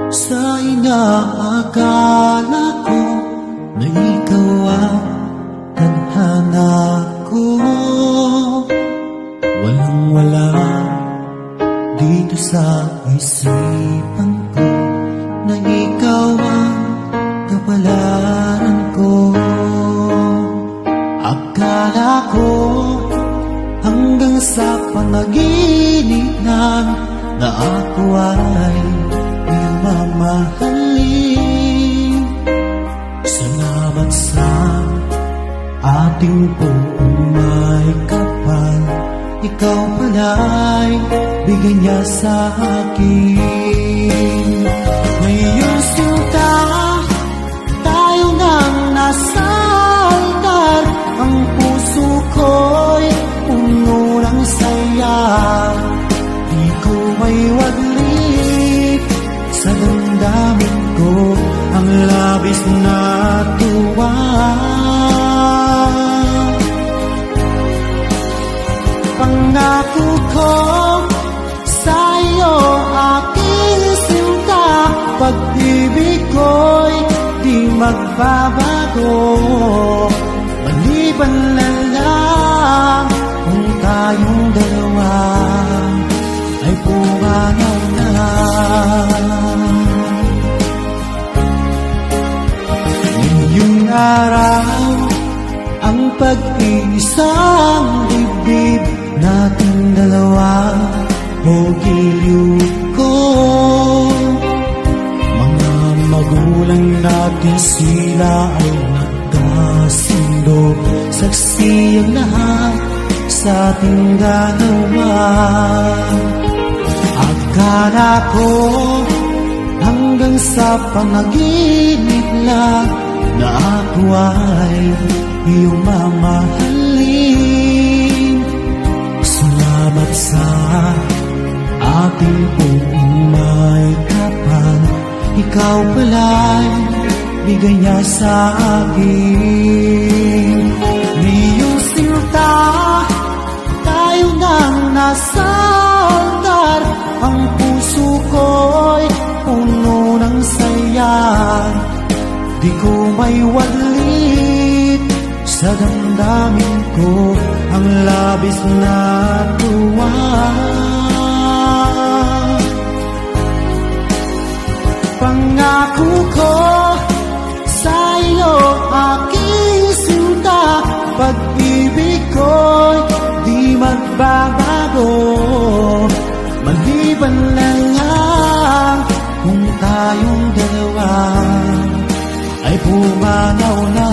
Sa inaakala ko na ikaw ang tadhana ko, walang-wala dito sa isipan ko na ikaw ang kapalaran ko. Akala ko hanggang sa panaginip na ako ay mamahalin. Salamat sa ating buong may kapal, ikaw pala'y bigay niya sa akin. Ngayong sinta, tayo nang nasa altar, ang puso ko'y puno ng saya. Di ko may wadlik sa damdamin ko ang labis na tuwa. Pangako ko sa iyo, aking sinta, pag-ibig ko'y di magbabago. Maliban na lang kung tayong dalawa ay pumanaw na. Ngayong araw, ang pag-iisang dibdib nating dalawa o giliw ko. Mga magulang natin, sila ay nagkasundo, saksi ang lahat sa ating dalawa. Akala ko hanggang sa panaginip lang na ako ay iyong mamahalin. Salamat sa ating buong may kapal, ikaw pala'y bigay niya sa akin. Ngayong sinta, tayo nang nasa altar, ang puso ko'y puno ng saya. Di ko may wadlit sa damdamin ko ang labis na tuwa. Pangako ko sa iyo, aking sinta, pag-ibig ko'y di magbabago. Maliban na lang kung tayong dalawa ay pumanaw na.